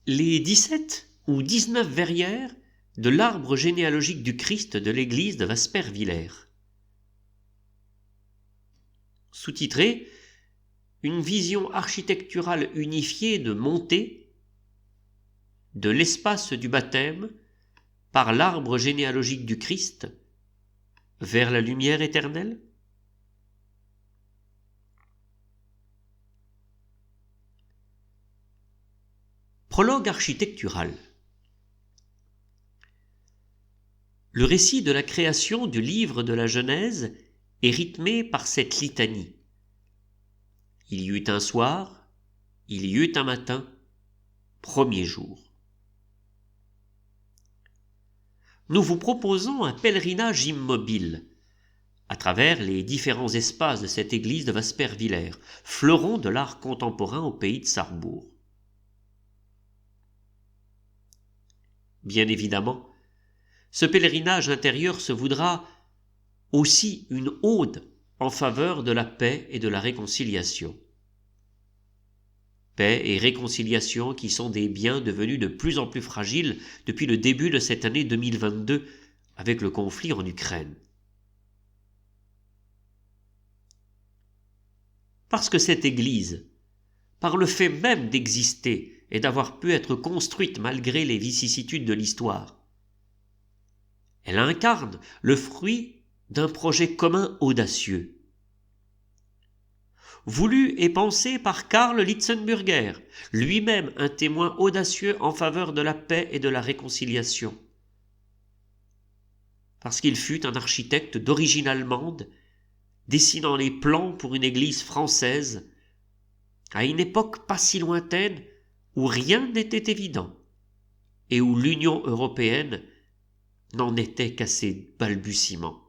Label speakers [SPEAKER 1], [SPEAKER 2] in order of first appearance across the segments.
[SPEAKER 1] les 17 ou 19 verrières de l'arbre généalogique du Christ de l'église de Waspervillers. Sous-titré « Une vision architecturale unifiée de montée de l'espace du baptême par l'arbre généalogique du Christ vers la lumière éternelle ». Prologue architectural. Le récit de la création du livre de la Genèse est rythmé par cette litanie. Il y eut un soir, il y eut un matin, premier jour. Nous vous proposons un pèlerinage immobile à travers les différents espaces de cette église de Waspervillers, fleuron de l'art contemporain au pays de Sarrebourg. Bien évidemment, ce pèlerinage intérieur se voudra aussi une ode en faveur de la paix et de la réconciliation. Paix et réconciliation qui sont des biens devenus de plus en plus fragiles depuis le début de cette année 2022 avec le conflit en Ukraine. Parce que cette Église, par le fait même d'exister et d'avoir pu être construite malgré les vicissitudes de l'histoire, elle incarne le fruit d'un projet commun audacieux. Voulu et pensé par Karl Lietzenburger, lui-même un témoin audacieux en faveur de la paix et de la réconciliation. Parce qu'il fut un architecte d'origine allemande, dessinant les plans pour une église française, à une époque pas si lointaine où rien n'était évident, et où l'Union européenne n'en était qu'à ses balbutiements.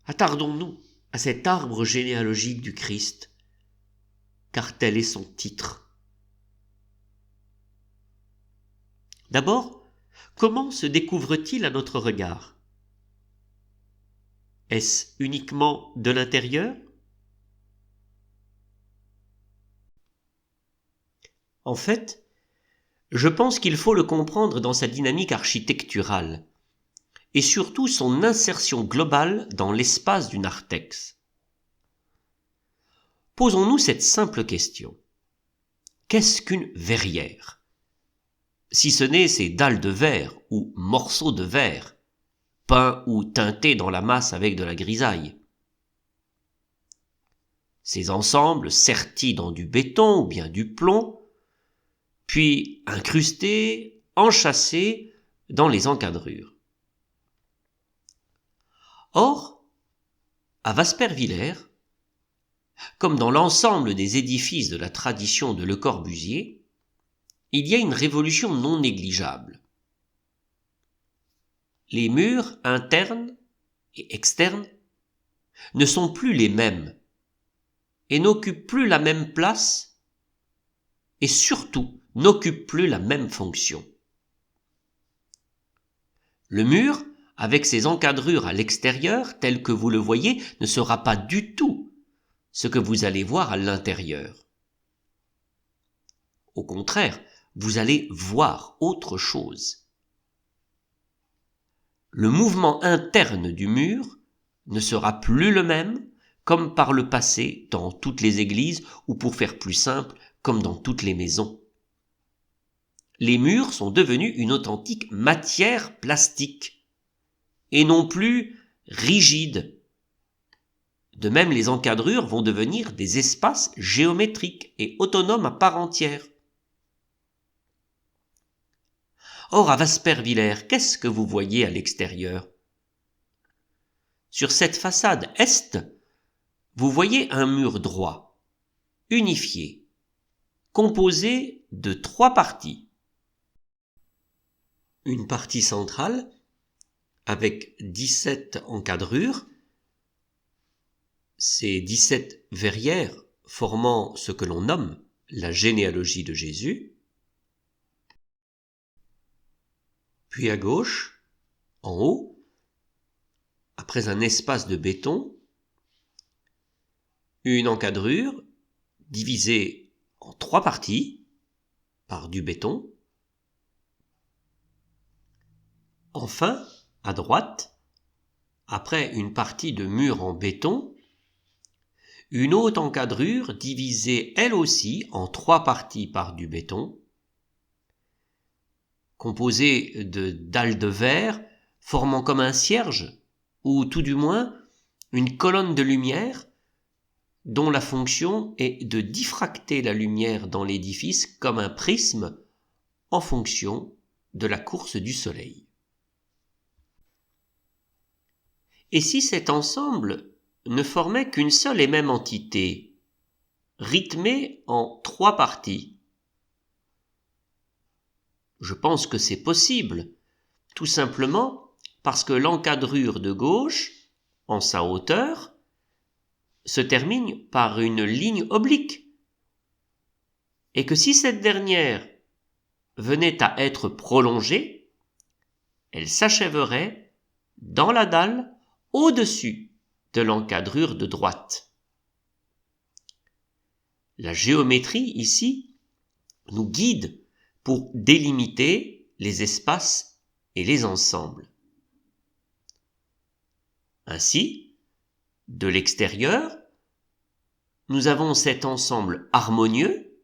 [SPEAKER 1] Attardons-nous à cet arbre généalogique du Christ, car tel est son titre. D'abord, comment se découvre-t-il à notre regard ? Est-ce uniquement de l'intérieur ? En fait, je pense qu'il faut le comprendre dans sa dynamique architecturale, et surtout son insertion globale dans l'espace du narthex. Posons-nous cette simple question. Qu'est-ce qu'une verrière ? Si ce n'est ces dalles de verre ou morceaux de verre, peints ou teintés dans la masse avec de la grisaille. Ces ensembles sertis dans du béton ou bien du plomb, puis incrustés, enchâssés dans les encadrures. Or, à Waspervillers, comme dans l'ensemble des édifices de la tradition de Le Corbusier, il y a une révolution non négligeable. Les murs internes et externes ne sont plus les mêmes et n'occupent plus la même place et surtout n'occupent plus la même fonction. Le mur, avec ses encadrures à l'extérieur, tel que vous le voyez, ne sera pas du tout ce que vous allez voir à l'intérieur. Au contraire, vous allez voir autre chose. Le mouvement interne du mur ne sera plus le même, comme par le passé dans toutes les églises, ou pour faire plus simple, comme dans toutes les maisons. Les murs sont devenus une authentique matière plastique, et non plus rigide. De même, les encadrures vont devenir des espaces géométriques et autonomes à part entière. Or, à Waspervillers, qu'est-ce que vous voyez à l'extérieur ? Sur cette façade est, vous voyez un mur droit, unifié, composé de 3 parties. Une partie centrale, avec 17 encadrures, ces 17 verrières formant ce que l'on nomme la généalogie de Jésus. Puis à gauche, en haut, après un espace de béton, une encadrure divisé en 3 parties par du béton. Enfin, à droite, après une partie de mur en béton, une autre encadrure divisée elle aussi en 3 parties par du béton, composée de dalles de verre formant comme un cierge, ou tout du moins une colonne de lumière dont la fonction est de diffracter la lumière dans l'édifice comme un prisme en fonction de la course du soleil. Et si cet ensemble ne formait qu'une seule et même entité, rythmée en 3 parties? Je pense que c'est possible, tout simplement parce que l'encadrure de gauche, en sa hauteur, se termine par une ligne oblique, et que si cette dernière venait à être prolongée, elle s'achèverait dans la dalle au-dessus de l'encadrure de droite. La géométrie ici nous guide pour délimiter les espaces et les ensembles. Ainsi, de l'extérieur, nous avons cet ensemble harmonieux,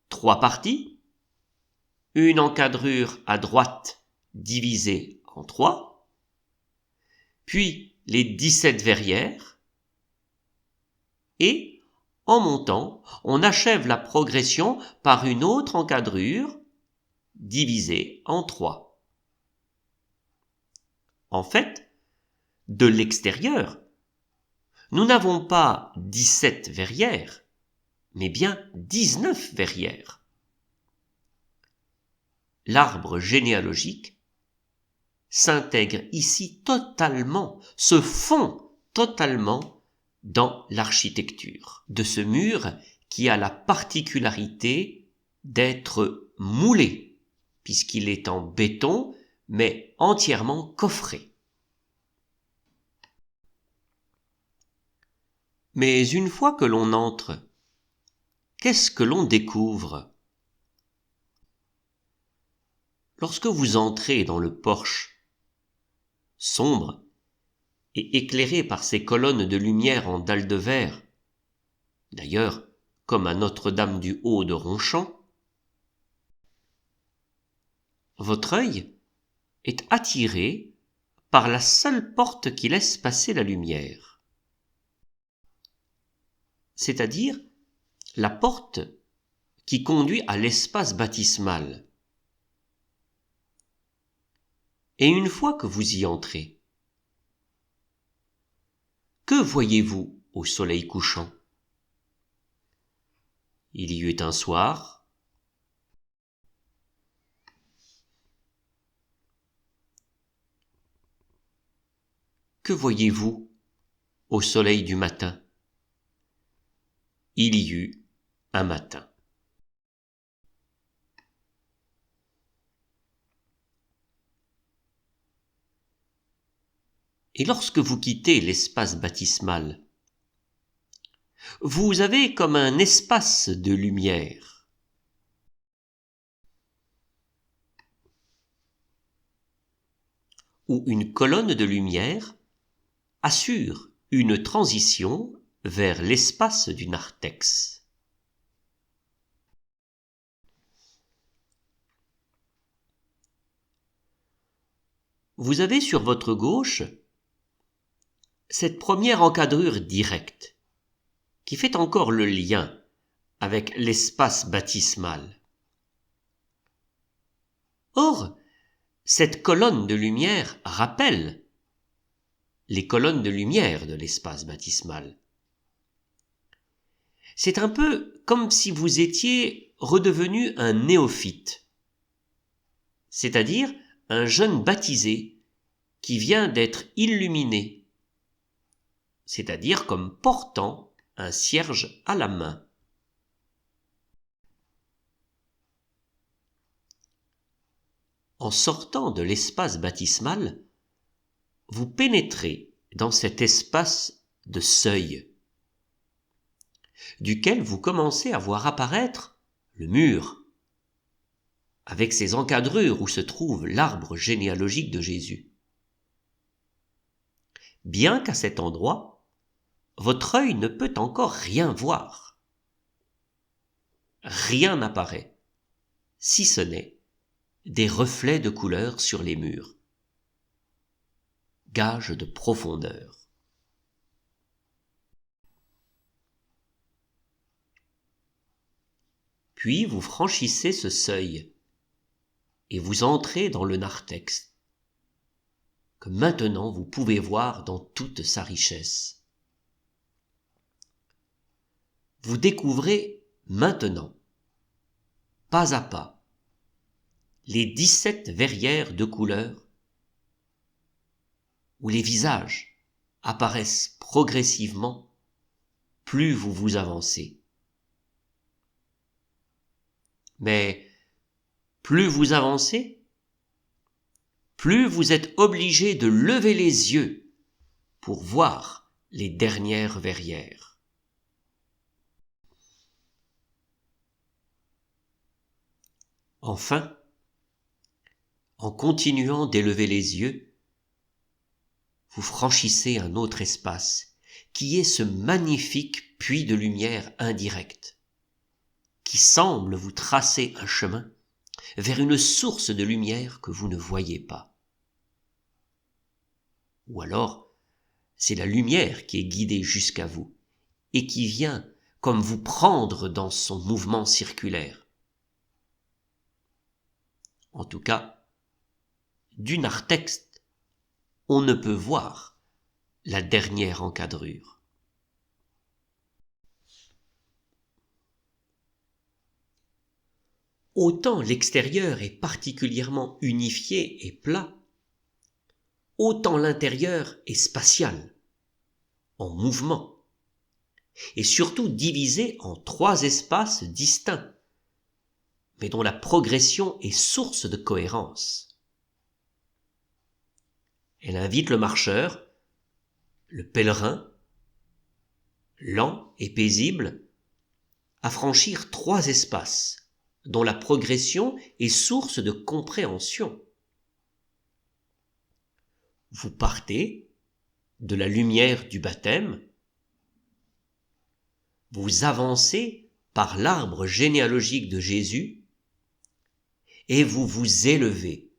[SPEAKER 1] 3 parties, une encadrure à droite divisée en 3, puis les 17 verrières, et, en montant, on achève la progression par une autre encadrure divisée en 3. En fait, de l'extérieur, nous n'avons pas 17 verrières, mais bien 19 verrières. L'arbre généalogique s'intègre ici totalement, se fond totalement dans l'architecture de ce mur qui a la particularité d'être moulé, puisqu'il est en béton, mais entièrement coffré. Mais une fois que l'on entre, qu'est-ce que l'on découvre? Lorsque vous entrez dans le porche, sombre et éclairé par ces colonnes de lumière en dalles de verre, d'ailleurs comme à Notre-Dame-du-Haut de Ronchamp, votre œil est attiré par la seule porte qui laisse passer la lumière, c'est-à-dire la porte qui conduit à l'espace baptismal. Et une fois que vous y entrez, que voyez-vous au soleil couchant? Il y eut un soir, que voyez-vous au soleil du matin? Il y eut un matin. Et lorsque vous quittez l'espace baptismal, vous avez comme un espace de lumière. Où une colonne de lumière assure une transition vers l'espace du narthex. Vous avez sur votre gauche cette première encadrure directe qui fait encore le lien avec l'espace baptismal. Or, cette colonne de lumière rappelle les colonnes de lumière de l'espace baptismal. C'est un peu comme si vous étiez redevenu un néophyte, c'est-à-dire un jeune baptisé qui vient d'être illuminé, c'est-à-dire comme portant un cierge à la main. En sortant de l'espace baptismal, vous pénétrez dans cet espace de seuil. duquel vous commencez à voir apparaître le mur, avec ses encadrures où se trouve l'arbre généalogique de Jésus. Bien qu'à cet endroit, votre œil ne peut encore rien voir. Rien n'apparaît, si ce n'est des reflets de couleurs sur les murs. Gage de profondeur. Puis vous franchissez ce seuil et vous entrez dans le narthex, que maintenant vous pouvez voir dans toute sa richesse. Vous découvrez maintenant, pas à pas, les 17 verrières de couleurs où les visages apparaissent progressivement plus vous vous avancez. Mais plus vous avancez, plus vous êtes obligé de lever les yeux pour voir les dernières verrières. Enfin, en continuant d'élever les yeux, vous franchissez un autre espace qui est ce magnifique puits de lumière indirecte, qui semble vous tracer un chemin vers une source de lumière que vous ne voyez pas. Ou alors, c'est la lumière qui est guidée jusqu'à vous et qui vient comme vous prendre dans son mouvement circulaire. En tout cas, du narthex, on ne peut voir la dernière encadrure. Autant l'extérieur est particulièrement unifié et plat, autant l'intérieur est spatial, en mouvement, et surtout divisé en 3 espaces distincts, mais dont la progression est source de cohérence. Elle invite le marcheur, le pèlerin, lent et paisible, à franchir 3 espaces, dont la progression est source de compréhension. Vous partez de la lumière du baptême, vous avancez par l'arbre généalogique de Jésus et vous vous élevez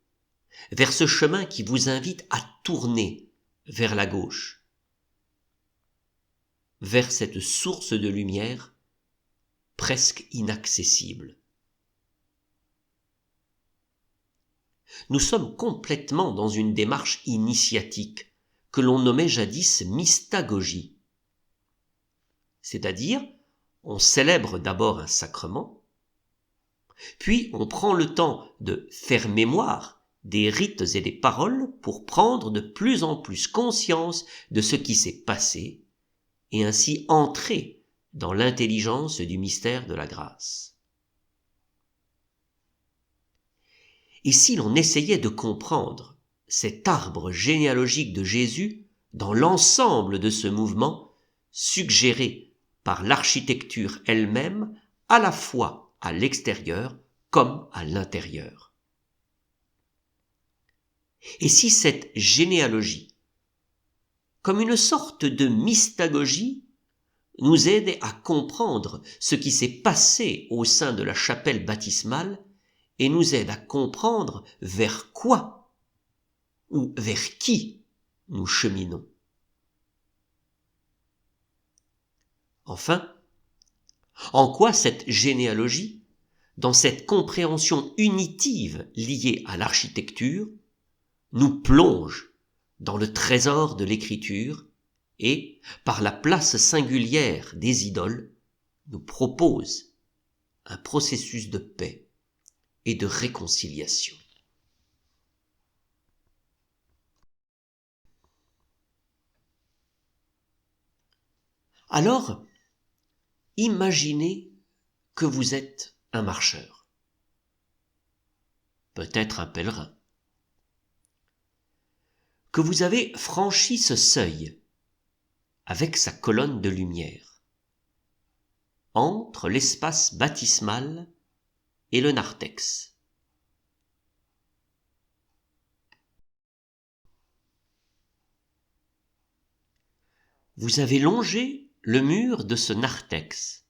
[SPEAKER 1] vers ce chemin qui vous invite à tourner vers la gauche, vers cette source de lumière presque inaccessible. Nous sommes complètement dans une démarche initiatique que l'on nommait jadis mystagogie. C'est-à-dire, on célèbre d'abord un sacrement, puis on prend le temps de faire mémoire des rites et des paroles pour prendre de plus en plus conscience de ce qui s'est passé et ainsi entrer dans l'intelligence du mystère de la grâce. Et si l'on essayait de comprendre cet arbre généalogique de Jésus dans l'ensemble de ce mouvement suggéré par l'architecture elle-même, à la fois à l'extérieur comme à l'intérieur. Et si cette généalogie, comme une sorte de mystagogie, nous aide à comprendre ce qui s'est passé au sein de la chapelle baptismale et nous aide à comprendre vers quoi ou vers qui nous cheminons. Enfin, en quoi cette généalogie, dans cette compréhension unitive liée à l'architecture, nous plonge dans le trésor de l'écriture et, par la place singulière des idoles, nous propose un processus de paix et de réconciliation. Alors, imaginez que vous êtes un marcheur, peut-être un pèlerin, que vous avez franchi ce seuil avec sa colonne de lumière. entre l'espace baptismal et le narthex. Vous avez longé le mur de ce narthex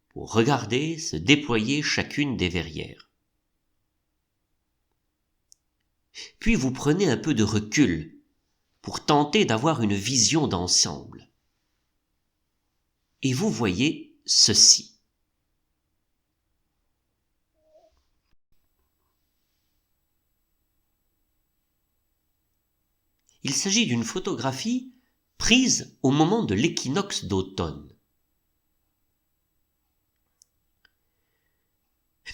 [SPEAKER 1] pour regarder se déployer chacune des verrières. Puis vous prenez un peu de recul pour tenter d'avoir une vision d'ensemble. Et vous voyez ceci. Il s'agit d'une photographie prise au moment de l'équinoxe d'automne.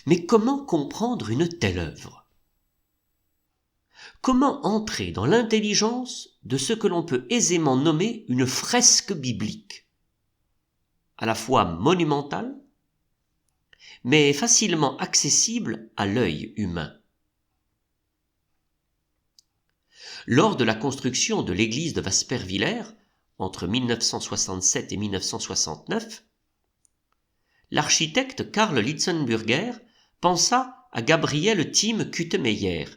[SPEAKER 1] Mais comment comprendre une telle œuvre ? Comment entrer dans l'intelligence de ce que l'on peut aisément nommer une fresque biblique, à la fois monumentale, mais facilement accessible à l'œil humain ? Lors de la construction de l'église de Waspervillers, entre 1967 et 1969, l'architecte Karl Lietzenburger pensa à Gabriele Thieme Kutemeyer,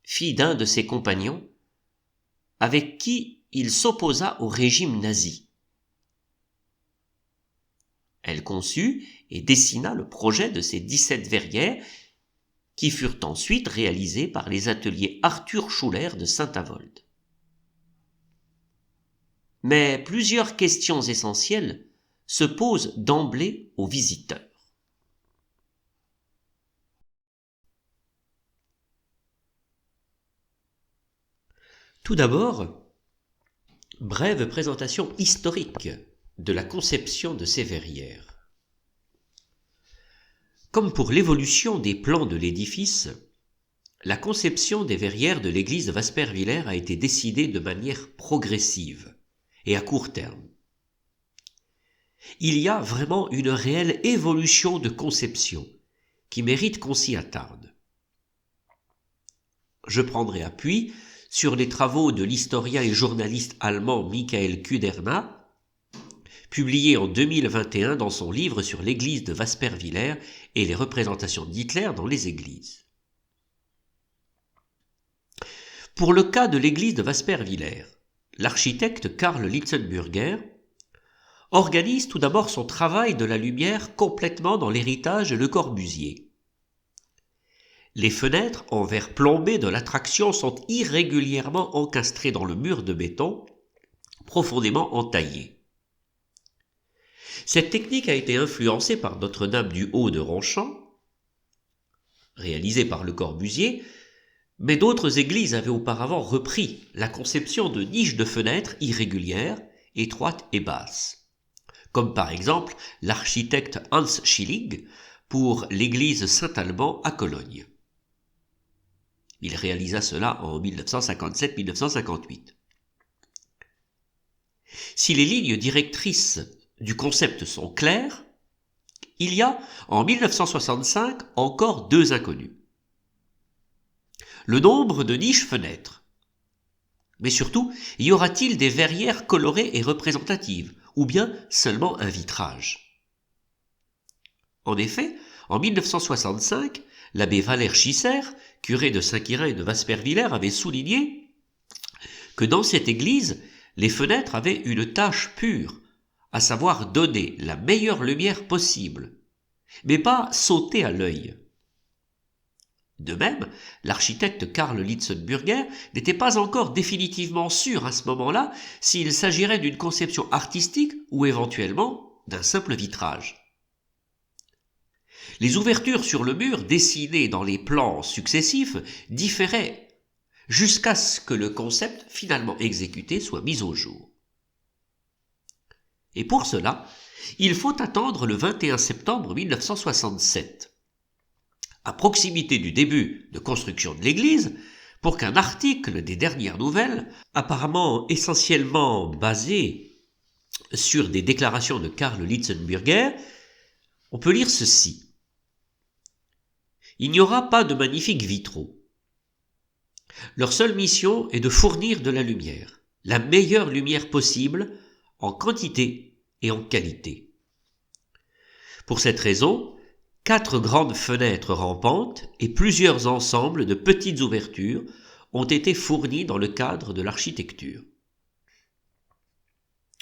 [SPEAKER 1] fille d'un de ses compagnons, avec qui il s'opposa au régime nazi. Elle conçut et dessina le projet de ces 17 verrières qui furent ensuite réalisées par les ateliers Arthur Schuler de Saint-Avold. Mais plusieurs questions essentielles se posent d'emblée aux visiteurs. Tout d'abord, brève présentation historique de la conception de ces verrières. Comme pour l'évolution des plans de l'édifice, la conception des verrières de l'église de Waspervillers a été décidée de manière progressive et à court terme. Il y a vraiment une réelle évolution de conception qui mérite qu'on s'y attarde. Je prendrai appui sur les travaux de l'historien et journaliste allemand Michael Kuderna, publié en 2021 dans son livre sur l'église de Waspervillers et les représentations d'Hitler dans les églises. Pour le cas de l'église de Waspervillers, l'architecte Karl Lietzenburger organise tout d'abord son travail de la lumière complètement dans l'héritage Le Corbusier. Les fenêtres en verre plombé de l'attraction sont irrégulièrement encastrées dans le mur de béton, profondément entaillé. Cette technique a été influencée par Notre-Dame du Haut de Ronchamp, réalisée par Le Corbusier, mais d'autres églises avaient auparavant repris la conception de niches de fenêtres irrégulières, étroites et basses, comme par exemple l'architecte Hans Schilling pour l'église Saint-Alban à Cologne. Il réalisa cela en 1957-1958. Si les lignes directrices du concept sont claires, il y a en 1965 encore deux inconnus. Le nombre de niches fenêtres. Mais surtout, y aura-t-il des verrières colorées et représentatives, ou bien seulement un vitrage ? En effet, en 1965, l'abbé Valère Schisser, curé de Saint-Quirin et de Waspervillers, avait souligné que dans cette église, les fenêtres avaient une tâche pure, à savoir donner la meilleure lumière possible, mais pas sauter à l'œil. De même, l'architecte Karl Lietzenburger n'était pas encore définitivement sûr à ce moment-là s'il s'agirait d'une conception artistique ou éventuellement d'un simple vitrage. Les ouvertures sur le mur dessinées dans les plans successifs différaient jusqu'à ce que le concept finalement exécuté soit mis au jour. Et pour cela, il faut attendre le 21 septembre 1967, à proximité du début de construction de l'église, pour qu'un article des dernières nouvelles, apparemment essentiellement basé sur des déclarations de Karl Lietzenburger, on peut lire ceci. Il n'y aura pas de magnifiques vitraux. Leur seule mission est de fournir de la lumière, la meilleure lumière possible, en quantité et en qualité. Pour cette raison, 4 grandes fenêtres rampantes et plusieurs ensembles de petites ouvertures ont été fournis dans le cadre de l'architecture.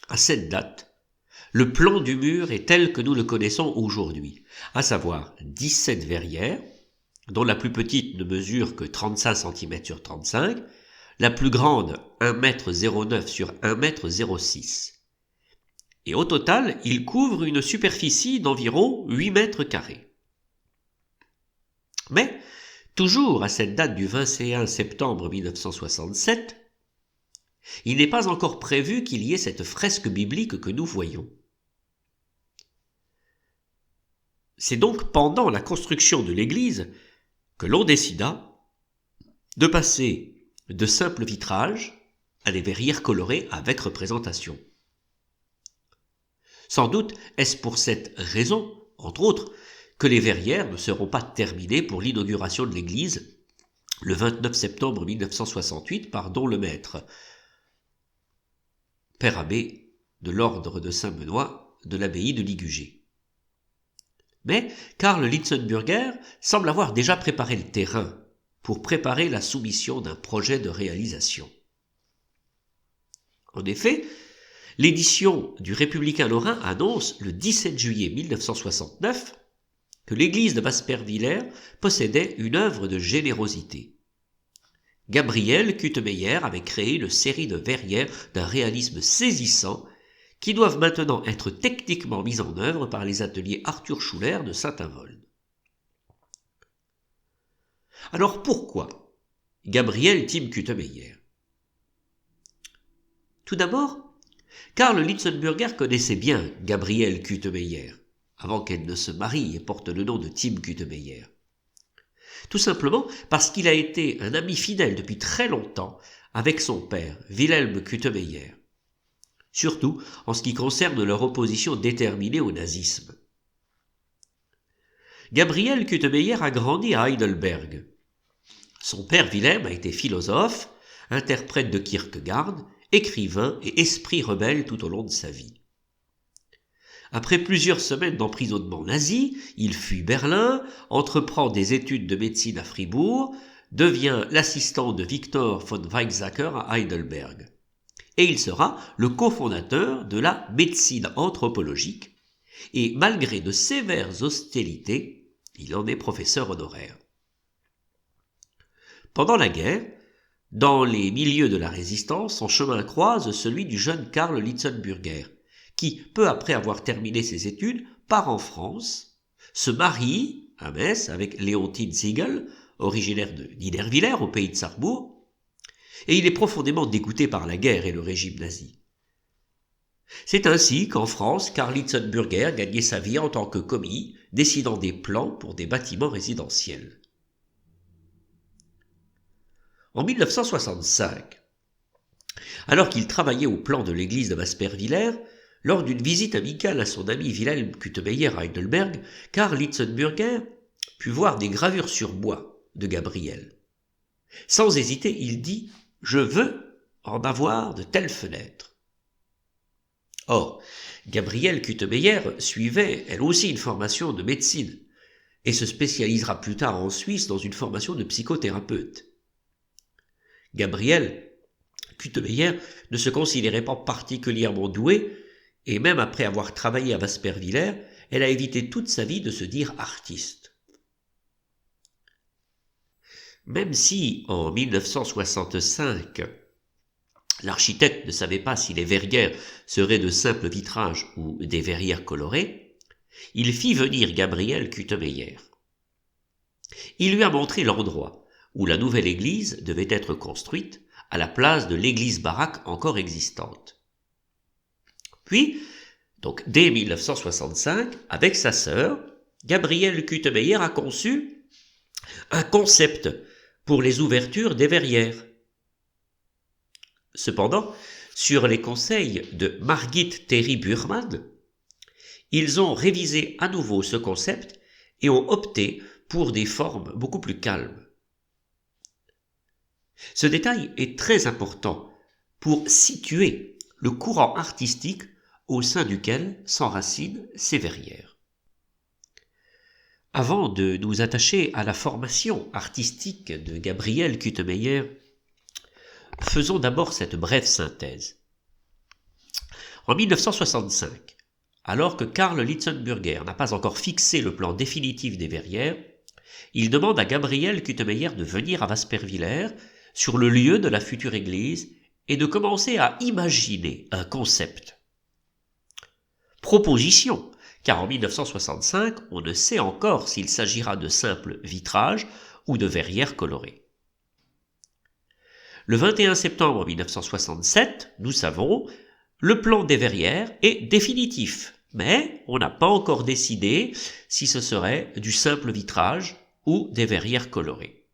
[SPEAKER 1] À cette date, le plan du mur est tel que nous le connaissons aujourd'hui, à savoir 17 verrières, dont la plus petite ne mesure que 35 cm sur 35, la plus grande 1,09 m sur 1,06 m. Et au total, il couvre une superficie d'environ 8 mètres carrés. Mais, toujours à cette date du 21 septembre 1967, il n'est pas encore prévu qu'il y ait cette fresque biblique que nous voyons. C'est donc pendant la construction de l'église que l'on décida de passer de simples vitrages à des verrières colorées avec représentation. Sans doute est-ce pour cette raison, entre autres, que les verrières ne seront pas terminées pour l'inauguration de l'église le 29 septembre 1968 par Don Lemaître, père abbé de l'ordre de Saint-Benoît de l'abbaye de Ligugé. Mais Karl Lietzenburger semble avoir déjà préparé le terrain pour préparer la soumission d'un projet de réalisation. En effet, l'édition du Républicain lorrain annonce le 17 juillet 1969 que l'église de Baspervillers possédait une œuvre de générosité. Gabriel Kutemeyer avait créé une série de verrières d'un réalisme saisissant qui doivent maintenant être techniquement mises en œuvre par les ateliers Arthur Schuller de Saint-Avold. Alors pourquoi Gabriel Tim Kutemeyer? Tout d'abord, Karl Lietzenburger connaissait bien Gabrielle Kutemeyer, avant qu'elle ne se marie et porte le nom de Tim Kutemeyer. Tout simplement parce qu'il a été un ami fidèle depuis très longtemps avec son père, Wilhelm Kutemeyer, surtout en ce qui concerne leur opposition déterminée au nazisme. Gabriel Kutemeyer a grandi à Heidelberg. Son père Wilhelm a été philosophe, interprète de Kierkegaard, écrivain et esprit rebelle tout au long de sa vie. Après plusieurs semaines d'emprisonnement nazi, il fuit Berlin, entreprend des études de médecine à Fribourg, devient l'assistant de Victor von Weizsäcker à Heidelberg. Et il sera le cofondateur de la médecine anthropologique, et malgré de sévères hostilités, il en est professeur honoraire. Pendant la guerre, dans les milieux de la résistance, son chemin croise celui du jeune Karl Lietzenburger, qui, peu après avoir terminé ses études, part en France, se marie à Metz avec Léontine Siegel, originaire de Niederwiller au pays de Sarrebourg, et il est profondément dégoûté par la guerre et le régime nazi. C'est ainsi qu'en France, Karl Lietzenburger gagnait sa vie en tant que commis, dessinant des plans pour des bâtiments résidentiels. En 1965, alors qu'il travaillait au plan de l'église de Baspervillers, lors d'une visite amicale à son ami Wilhelm Kutemeyer à Heidelberg, Karl Lietzenburger put voir des gravures sur bois de Gabriel. Sans hésiter, il dit « Je veux en avoir de telles fenêtres ». Or, Gabrielle Kutemeyer suivait elle aussi une formation de médecine et se spécialisera plus tard en Suisse dans une formation de psychothérapeute. Gabrielle Kutemeyer ne se considérait pas particulièrement douée et même après avoir travaillé à Baspervillers, elle a évité toute sa vie de se dire artiste. Même si, en 1965, l'architecte ne savait pas si les verrières seraient de simples vitrages ou des verrières colorées, il fit venir Gabriel Kutemeyer. Il lui a montré l'endroit où la nouvelle église devait être construite à la place de l'église baraque encore existante. Puis, donc dès 1965, avec sa sœur, Gabriel Kutemeyer a conçu un concept pour les ouvertures des verrières. Cependant, sur les conseils de Margit Terry-Burman, ils ont révisé à nouveau ce concept et ont opté pour des formes beaucoup plus calmes. Ce détail est très important pour situer le courant artistique au sein duquel s'enracinent ces verrières. Avant de nous attacher à la formation artistique de Gabriel Kutemeyer, faisons d'abord cette brève synthèse. En 1965, alors que Karl Litztenburger n'a pas encore fixé le plan définitif des verrières, il demande à Gabriel Kutemeyer de venir à Waspervillers, sur le lieu de la future église, et de commencer à imaginer un concept. Proposition, car en 1965, on ne sait encore s'il s'agira de simples vitrages ou de verrières colorées. Le 21 septembre 1967, nous savons, le plan des verrières est définitif, mais on n'a pas encore décidé si ce serait du simple vitrage ou des verrières colorées.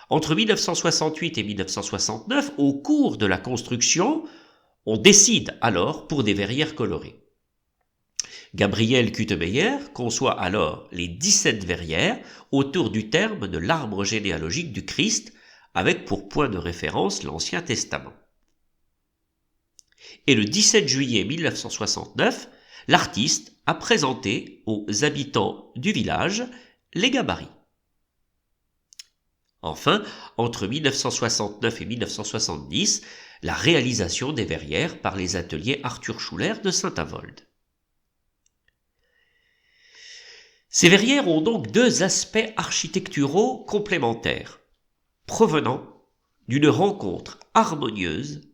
[SPEAKER 1] Entre 1968 et 1969, au cours de la construction, on décide alors pour des verrières colorées. Gabriel Kutemeyer conçoit alors les 17 verrières autour du terme de l'arbre généalogique du Christ, avec pour point de référence l'Ancien Testament. Et le 17 juillet 1969, l'artiste a présenté aux habitants du village les gabarits. Enfin, entre 1969 et 1970, la réalisation des verrières par les ateliers Arthur Schuller de Saint-Avold. Ces verrières ont donc deux aspects architecturaux complémentaires, provenant d'une rencontre harmonieuse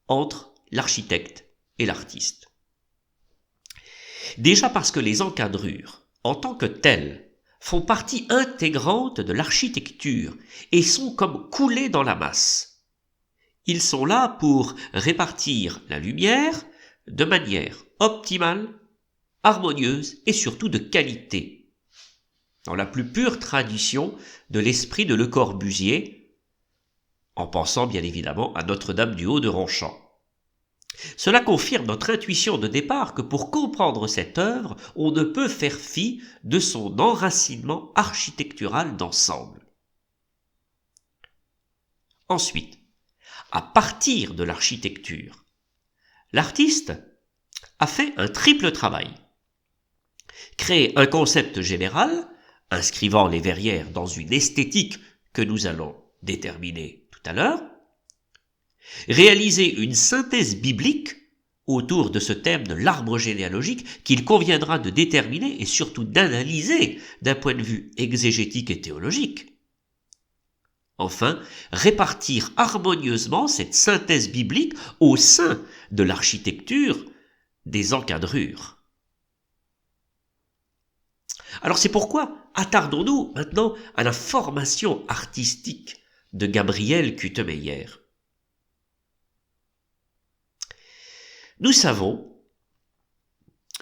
[SPEAKER 1] entre l'architecte et l'artiste. Déjà parce que les encadrures, en tant que telles, font partie intégrante de l'architecture et sont comme coulées dans la masse. Ils sont là pour répartir la lumière de manière optimale, harmonieuse et surtout de qualité, dans la plus pure tradition de l'esprit de Le Corbusier, en pensant bien évidemment à Notre-Dame du Haut de Ronchamp. Cela confirme notre intuition de départ que pour comprendre cette œuvre, on ne peut faire fi de son enracinement architectural d'ensemble. Ensuite, à partir de l'architecture, l'artiste a fait un triple travail. Créer un concept général, inscrivant les verrières dans une esthétique que nous allons déterminer tout à l'heure, réaliser une synthèse biblique autour de ce thème de l'arbre généalogique qu'il conviendra de déterminer et surtout d'analyser d'un point de vue exégétique et théologique. Enfin, répartir harmonieusement cette synthèse biblique au sein de l'architecture des encadrures. Alors c'est pourquoi attardons-nous maintenant à la formation artistique de Gabriel Kutemeyer. Nous savons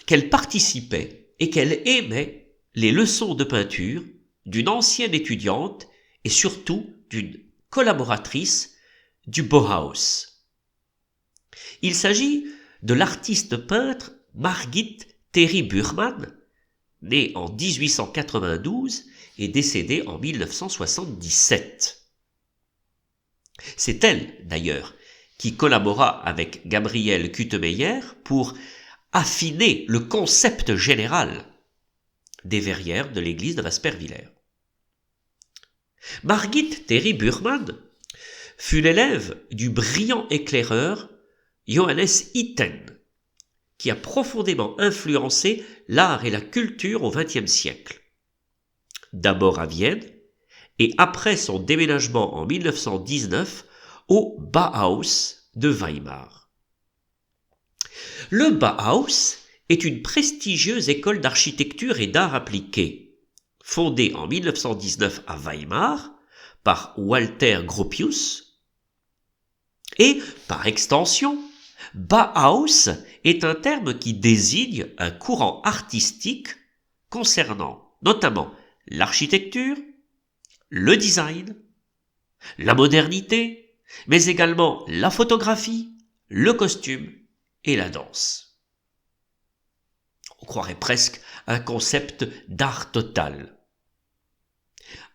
[SPEAKER 1] qu'elle participait et qu'elle aimait les leçons de peinture d'une ancienne étudiante et surtout d'une collaboratrice du Bauhaus. Il s'agit de l'artiste peintre Margit Terry Burman, née en 1892 et décédée en 1977. C'est elle, d'ailleurs, qui collabora avec Gabriel Kutemeyer pour affiner le concept général des verrières de l'église de Waspervillers. Margit Terry Burman fut l'élève du brillant éclaireur Johannes Itten, qui a profondément influencé l'art et la culture au XXe siècle. D'abord à Vienne, et après son déménagement en 1919 au Bauhaus de Weimar. Le Bauhaus est une prestigieuse école d'architecture et d'art appliqué, fondée en 1919 à Weimar par Walter Gropius, et par extension, Bauhaus est un terme qui désigne un courant artistique concernant notamment l'architecture, le design, la modernité, mais également la photographie, le costume et la danse. On croirait presque un concept d'art total.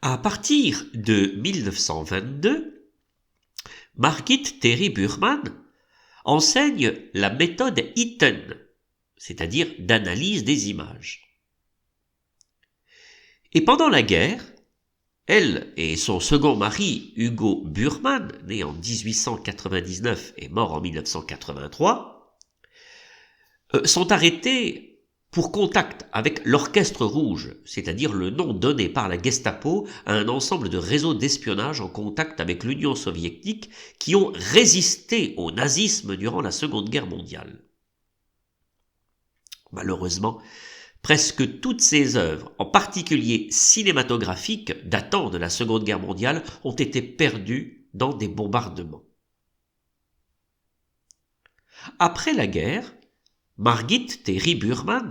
[SPEAKER 1] À partir de 1922, Margit Terry Burman enseigne la méthode Itten, c'est-à-dire d'analyse des images. Et pendant la guerre, elle et son second mari, Hugo Burman, né en 1899 et mort en 1983, sont arrêtés pour contact avec l'Orchestre Rouge, c'est-à-dire le nom donné par la Gestapo à un ensemble de réseaux d'espionnage en contact avec l'Union soviétique qui ont résisté au nazisme durant la Seconde Guerre mondiale. Malheureusement, presque toutes ces œuvres, en particulier cinématographiques datant de la Seconde Guerre mondiale, ont été perdues dans des bombardements. Après la guerre, Margit Terry Burman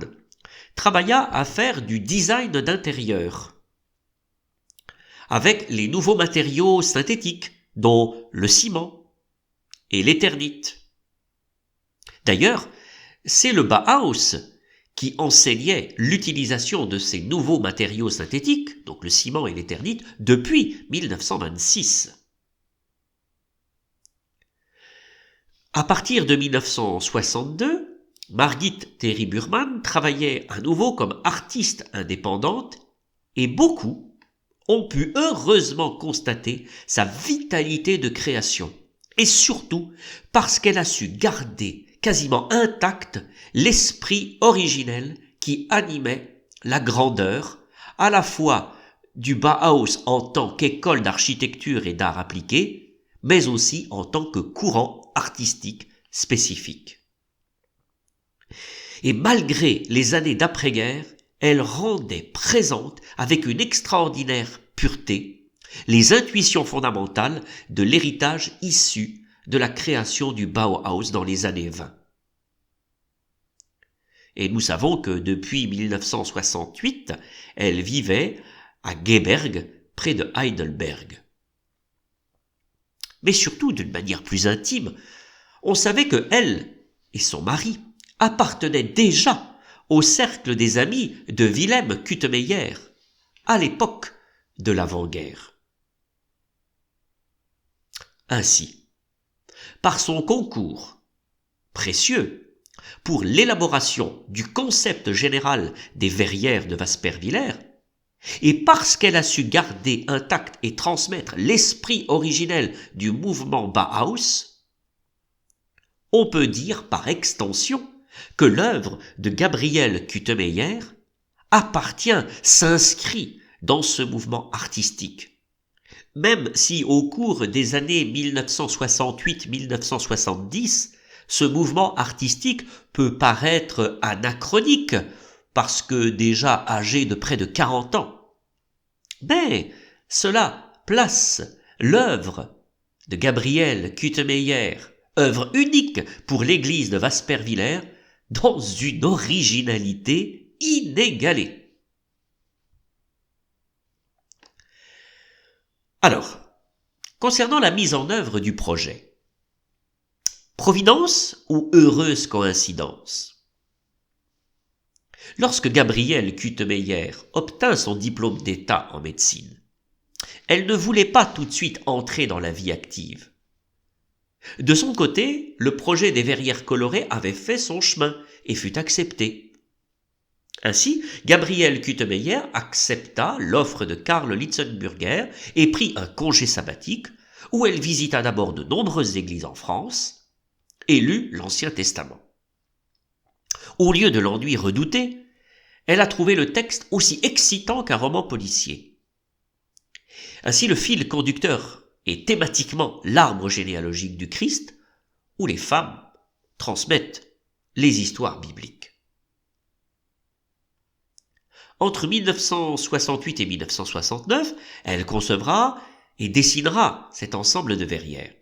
[SPEAKER 1] travailla à faire du design d'intérieur avec les nouveaux matériaux synthétiques, dont le ciment et l'éternite. D'ailleurs, c'est le Bauhaus qui enseignait l'utilisation de ces nouveaux matériaux synthétiques, donc le ciment et l'éternite, depuis 1926. À partir de 1962, Margit Terry Burman travaillait à nouveau comme artiste indépendante et beaucoup ont pu heureusement constater sa vitalité de création et surtout parce qu'elle a su garder quasiment intact l'esprit originel qui animait la grandeur à la fois du Bauhaus en tant qu'école d'architecture et d'art appliqué, mais aussi en tant que courant artistique spécifique. Et malgré les années d'après-guerre, elle rendait présente avec une extraordinaire pureté les intuitions fondamentales de l'héritage issu de la création du Bauhaus dans les années 20. Et nous savons que depuis 1968, elle vivait à Geberg, près de Heidelberg. Mais surtout, d'une manière plus intime, on savait que elle et son mari appartenaient déjà au cercle des amis de Wilhelm Kuttemeyer, à l'époque de l'avant-guerre. Ainsi, par son concours précieux pour l'élaboration du concept général des verrières de Waspervillers, et parce qu'elle a su garder intact et transmettre l'esprit originel du mouvement Bauhaus, on peut dire par extension que l'œuvre de Gabriel Kuttemeyer s'inscrit dans ce mouvement artistique. Même si au cours des années 1968-1970, ce mouvement artistique peut paraître anachronique, parce que déjà âgé de près de 40 ans. Mais cela place l'œuvre de Gabriel Kuttemeyer, œuvre unique pour l'église de Waspervillers, dans une originalité inégalée. Alors, concernant la mise en œuvre du projet, providence ou heureuse coïncidence? Lorsque Gabrielle Kuttemeyer obtint son diplôme d'État en médecine, elle ne voulait pas tout de suite entrer dans la vie active. De son côté, le projet des verrières colorées avait fait son chemin et fut accepté. Ainsi, Gabrielle Kuttemeyer accepta l'offre de Karl Litzenburger et prit un congé sabbatique où elle visita d'abord de nombreuses églises en France et lut l'Ancien Testament. Au lieu de l'ennui redouté, elle a trouvé le texte aussi excitant qu'un roman policier. Ainsi, le fil conducteur est thématiquement l'arbre généalogique du Christ, où les femmes transmettent les histoires bibliques. Entre 1968 et 1969, elle concevra et dessinera cet ensemble de verrières.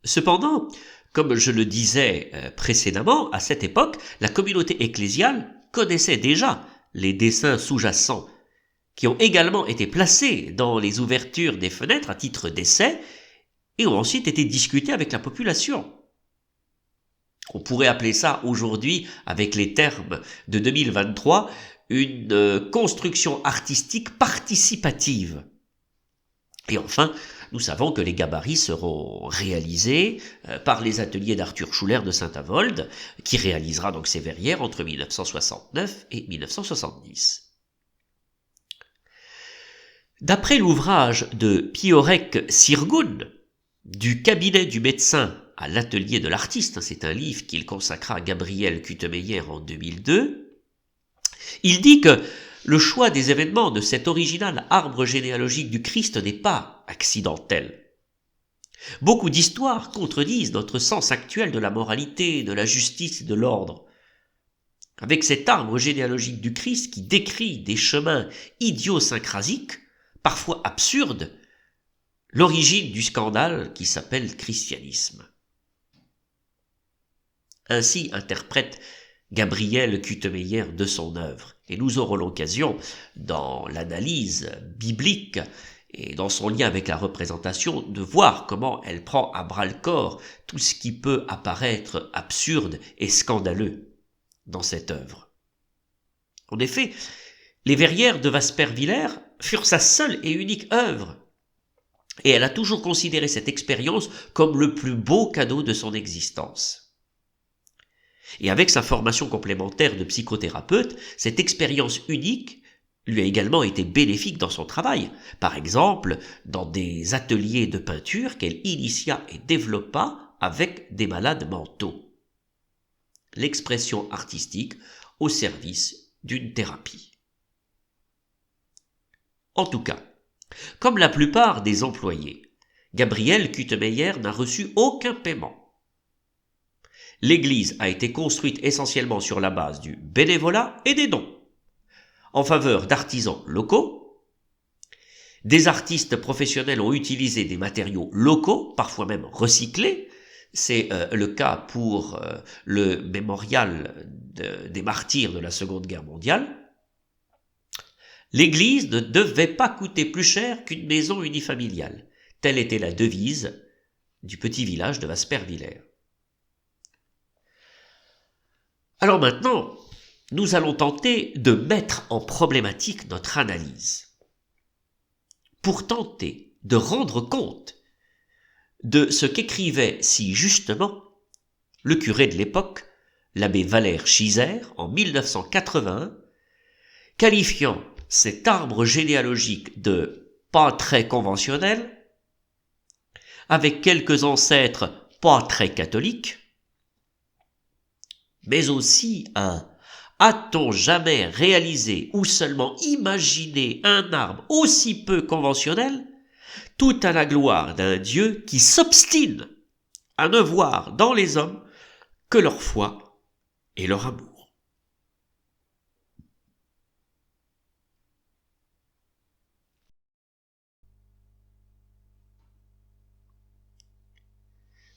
[SPEAKER 1] Cependant, comme je le disais précédemment, à cette époque, la communauté ecclésiale connaissait déjà les dessins sous-jacents qui ont également été placés dans les ouvertures des fenêtres à titre d'essai et ont ensuite été discutés avec la population. On pourrait appeler ça aujourd'hui, avec les termes de 2023, une construction artistique participative. Et enfin, nous savons que les gabarits seront réalisés par les ateliers d'Arthur Schuller de Saint-Avold, qui réalisera donc ces verrières entre 1969 et 1970. D'après l'ouvrage de Piorek Sirgun, du cabinet du médecin à l'atelier de l'artiste, c'est un livre qu'il consacra à Gabriel Kutemeyer en 2002, il dit que le choix des événements de cet original arbre généalogique du Christ n'est pas accidentel. Beaucoup d'histoires contredisent notre sens actuel de la moralité, de la justice et de l'ordre. Avec cet arbre généalogique du Christ qui décrit des chemins idiosyncrasiques, parfois absurdes, l'origine du scandale qui s'appelle christianisme. Ainsi interprète Gabriel Kutemeyer de son œuvre, et nous aurons l'occasion, dans l'analyse biblique et dans son lien avec la représentation, de voir comment elle prend à bras-le-corps tout ce qui peut apparaître absurde et scandaleux dans cette œuvre. En effet, les Verrières de Wasperviller furent sa seule et unique œuvre, et elle a toujours considéré cette expérience comme le plus beau cadeau de son existence. Et avec sa formation complémentaire de psychothérapeute, cette expérience unique lui a également été bénéfique dans son travail, par exemple dans des ateliers de peinture qu'elle initia et développa avec des malades mentaux. L'expression artistique au service d'une thérapie. En tout cas, comme la plupart des employés, Gabriel Kutemeyer n'a reçu aucun paiement. L'église a été construite essentiellement sur la base du bénévolat et des dons, en faveur d'artisans locaux. Des artistes professionnels ont utilisé des matériaux locaux, parfois même recyclés. C'est le cas pour le mémorial des martyrs de la Seconde Guerre mondiale. L'église ne devait pas coûter plus cher qu'une maison unifamiliale. Telle était la devise du petit village de Wasperviller. Alors maintenant, nous allons tenter de mettre en problématique notre analyse pour tenter de rendre compte de ce qu'écrivait si justement le curé de l'époque, l'abbé Valère Chizer, en 1981, qualifiant cet arbre généalogique de pas très conventionnel, avec quelques ancêtres pas très catholiques, mais aussi un « a-t-on jamais réalisé ou seulement imaginé un arbre aussi peu conventionnel, tout à la gloire d'un Dieu qui s'obstine à ne voir dans les hommes que leur foi et leur amour ».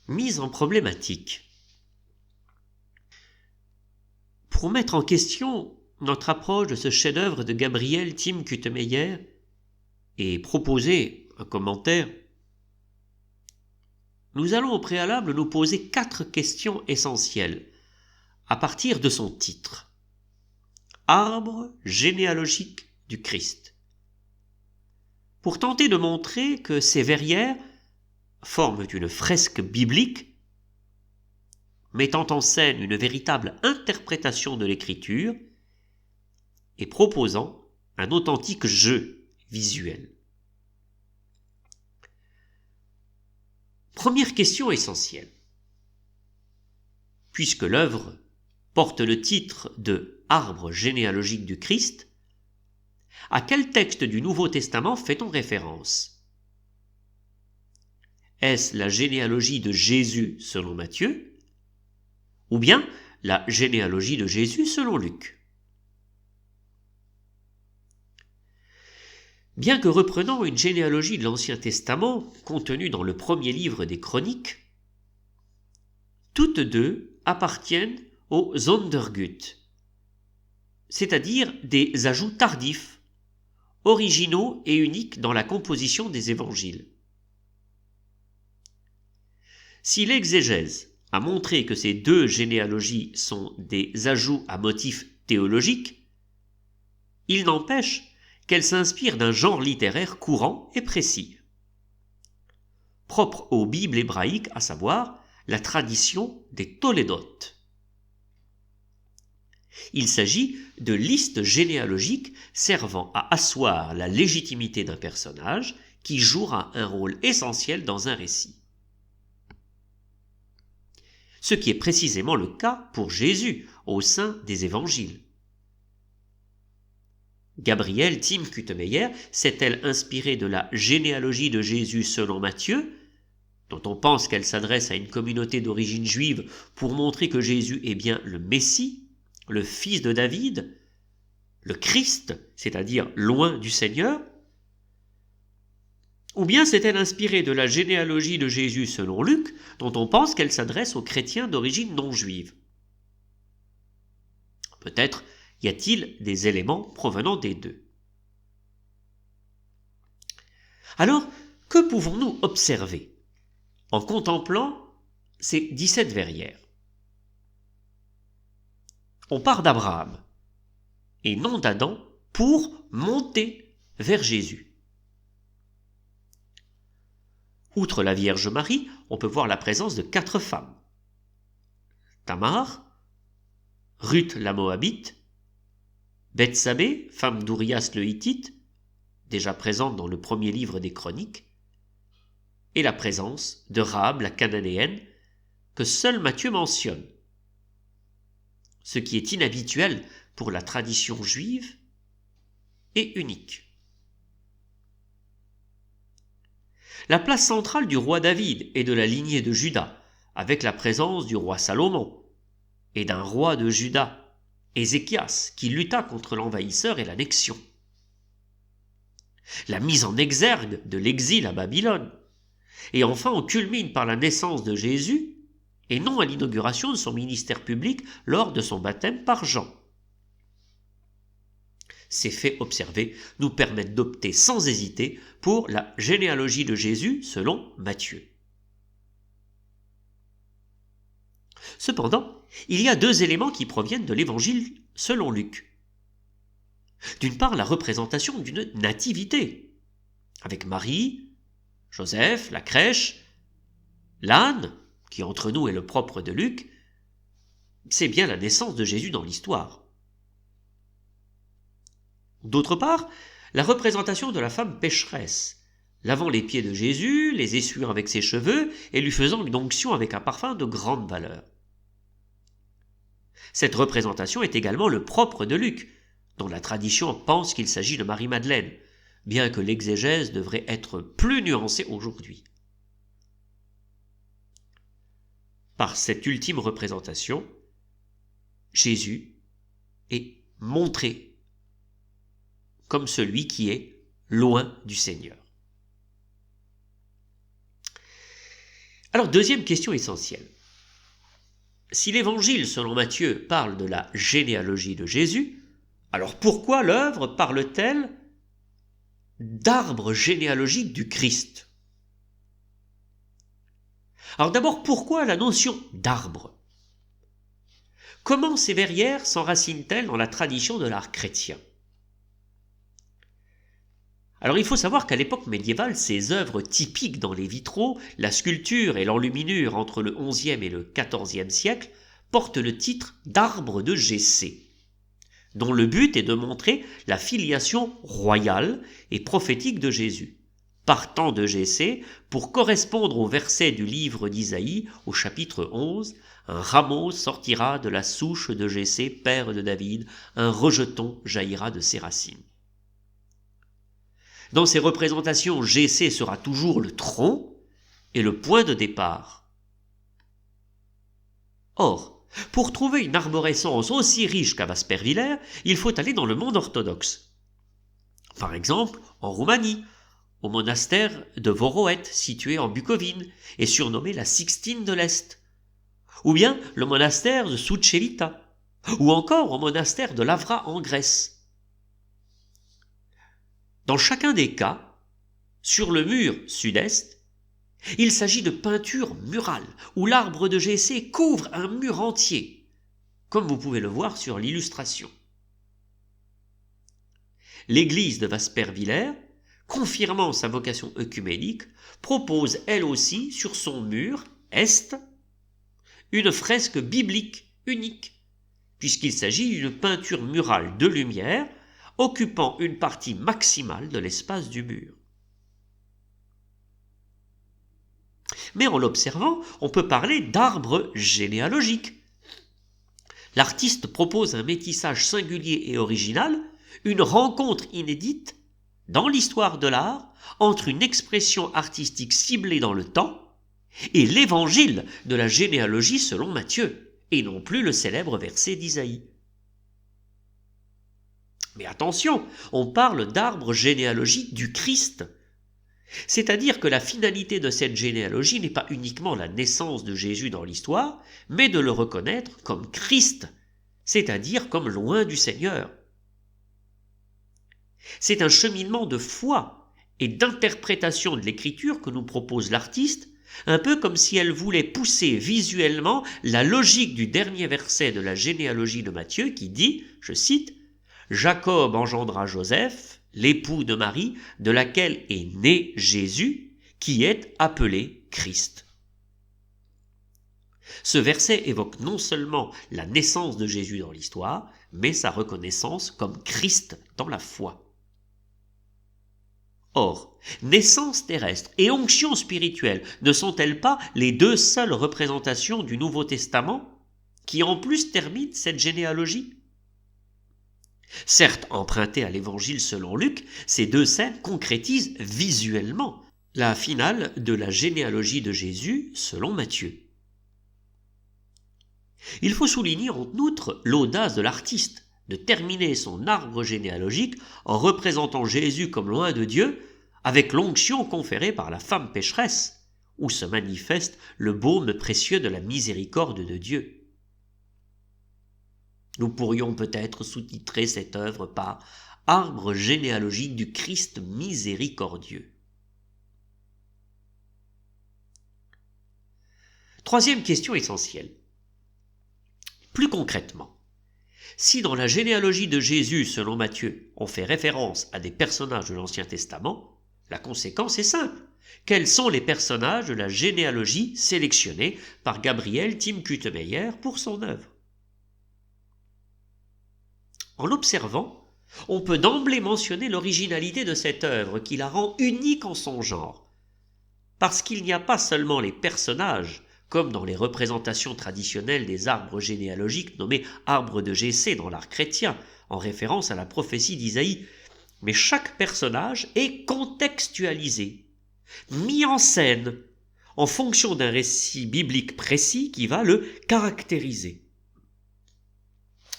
[SPEAKER 1] Mise en problématique. Pour mettre en question notre approche de ce chef-d'œuvre de Gabriel Tim Kutemeyer et proposer un commentaire, nous allons au préalable nous poser 4 questions essentielles à partir de son titre. Arbre généalogique du Christ. Pour tenter de montrer que ces verrières forment une fresque biblique mettant en scène une véritable interprétation de l'écriture et proposant un authentique jeu visuel. Première question essentielle. Puisque l'œuvre porte le titre de Arbre généalogique du Christ, à quel texte du Nouveau Testament fait-on référence ? Est-ce la généalogie de Jésus selon Matthieu ? Ou bien la généalogie de Jésus selon Luc. Bien que reprenant une généalogie de l'Ancien Testament contenue dans le premier livre des Chroniques, toutes deux appartiennent aux Sondergut, c'est-à-dire des ajouts tardifs, originaux et uniques dans la composition des évangiles. Si l'exégèse a montré que ces deux généalogies sont des ajouts à motifs théologiques, il n'empêche qu'elles s'inspirent d'un genre littéraire courant et précis, propre aux Bibles hébraïques, à savoir la tradition des Tolédotes. Il s'agit de listes généalogiques servant à asseoir la légitimité d'un personnage qui jouera un rôle essentiel dans un récit. Ce qui est précisément le cas pour Jésus au sein des évangiles. Gabrielle Tim Kutemeyer s'est-elle inspirée de la généalogie de Jésus selon Matthieu, dont on pense qu'elle s'adresse à une communauté d'origine juive pour montrer que Jésus est bien le Messie, le fils de David, le Christ, c'est-à-dire loin du Seigneur? Ou bien s'est-elle inspirée de la généalogie de Jésus selon Luc, dont on pense qu'elle s'adresse aux chrétiens d'origine non juive? Peut-être y a-t-il des éléments provenant des deux. Alors, que pouvons-nous observer en contemplant ces 17 verrières? On part d'Abraham et non d'Adam pour monter vers Jésus. Outre la Vierge Marie, on peut voir la présence de 4 femmes. Tamar, Ruth la Moabite, Bethsabée, femme d'Urias le Hittite, déjà présente dans le premier livre des Chroniques, et la présence de Rahab la Cananéenne, que seul Matthieu mentionne, ce qui est inhabituel pour la tradition juive et unique. La place centrale du roi David et de la lignée de Juda, avec la présence du roi Salomon et d'un roi de Juda, Ézéchias, qui lutta contre l'envahisseur et l'annexion. La mise en exergue de l'exil à Babylone. Et enfin, on culmine par la naissance de Jésus, et non à l'inauguration de son ministère public lors de son baptême par Jean. Ces faits observés nous permettent d'opter sans hésiter pour la généalogie de Jésus selon Matthieu. Cependant, il y a 2 éléments qui proviennent de l'évangile selon Luc. D'une part, la représentation d'une nativité, avec Marie, Joseph, la crèche, l'âne, qui entre nous est le propre de Luc, c'est bien la naissance de Jésus dans l'histoire. D'autre part, la représentation de la femme pécheresse, lavant les pieds de Jésus, les essuyant avec ses cheveux et lui faisant une onction avec un parfum de grande valeur. Cette représentation est également le propre de Luc, dont la tradition pense qu'il s'agit de Marie-Madeleine, bien que l'exégèse devrait être plus nuancée aujourd'hui. Par cette ultime représentation, Jésus est montré comme celui qui est loin du Seigneur. Alors, deuxième question essentielle. Si l'évangile selon Matthieu parle de la généalogie de Jésus, alors pourquoi l'œuvre parle-t-elle d'arbre généalogique du Christ? Alors d'abord, pourquoi la notion d'arbre? Comment ces verrières s'enracinent-elles dans la tradition de l'art chrétien? Alors il faut savoir qu'à l'époque médiévale, ces œuvres typiques dans les vitraux, la sculpture et l'enluminure entre le XIe et le XIVe siècle, portent le titre d'arbre de Jessé, dont le but est de montrer la filiation royale et prophétique de Jésus, partant de Jessé pour correspondre au verset du livre d'Isaïe au chapitre 11, « Un rameau sortira de la souche de Jessé, père de David, un rejeton jaillira de ses racines. » Dans ces représentations, Jessé sera toujours le tronc et le point de départ. Or, pour trouver une arborescence aussi riche qu'à Vaspervillers, il faut aller dans le monde orthodoxe. Par exemple, en Roumanie, au monastère de Voroet, situé en Bucovine, et surnommé la Sixtine de l'Est, ou bien le monastère de Sucevita, ou encore au monastère de Lavra en Grèce. Dans chacun des cas, sur le mur sud-est, il s'agit de peintures murales, où l'arbre de Jessé couvre un mur entier, comme vous pouvez le voir sur l'illustration. L'église de Vaspervillers, confirmant sa vocation œcuménique, propose elle aussi sur son mur est une fresque biblique unique, puisqu'il s'agit d'une peinture murale de lumière occupant une partie maximale de l'espace du mur. Mais en l'observant, on peut parler d'arbre généalogique. L'artiste propose un métissage singulier et original, une rencontre inédite dans l'histoire de l'art entre une expression artistique ciblée dans le temps et l'évangile de la généalogie selon Matthieu, et non plus le célèbre verset d'Isaïe. Mais attention, on parle d'arbre généalogique du Christ. C'est-à-dire que la finalité de cette généalogie n'est pas uniquement la naissance de Jésus dans l'histoire, mais de le reconnaître comme Christ, c'est-à-dire comme loin du Seigneur. C'est un cheminement de foi et d'interprétation de l'écriture que nous propose l'artiste, un peu comme si elle voulait pousser visuellement la logique du dernier verset de la généalogie de Matthieu qui dit, je cite, « Jacob engendra Joseph, l'époux de Marie, de laquelle est né Jésus, qui est appelé Christ. » Ce verset évoque non seulement la naissance de Jésus dans l'histoire, mais sa reconnaissance comme Christ dans la foi. Or, naissance terrestre et onction spirituelle ne sont-elles pas les deux seules représentations du Nouveau Testament qui en plus terminent cette généalogie ? Certes empruntées à l'Évangile selon Luc, ces deux scènes concrétisent visuellement la finale de la généalogie de Jésus selon Matthieu. Il faut souligner en outre l'audace de l'artiste de terminer son arbre généalogique en représentant Jésus comme loin de Dieu avec l'onction conférée par la femme pécheresse, où se manifeste le baume précieux de la miséricorde de Dieu. Nous pourrions peut-être sous-titrer cette œuvre par « Arbre généalogique du Christ miséricordieux ». Troisième question essentielle. Plus concrètement, si dans la généalogie de Jésus, selon Matthieu, on fait référence à des personnages de l'Ancien Testament, la conséquence est simple. Quels sont les personnages de la généalogie sélectionnés par Gabriel Tim Kutemeyer pour son œuvre ? En l'observant, on peut d'emblée mentionner l'originalité de cette œuvre qui la rend unique en son genre. Parce qu'il n'y a pas seulement les personnages, comme dans les représentations traditionnelles des arbres généalogiques nommés arbres de Jessé dans l'art chrétien, en référence à la prophétie d'Isaïe, mais chaque personnage est contextualisé, mis en scène, en fonction d'un récit biblique précis qui va le caractériser.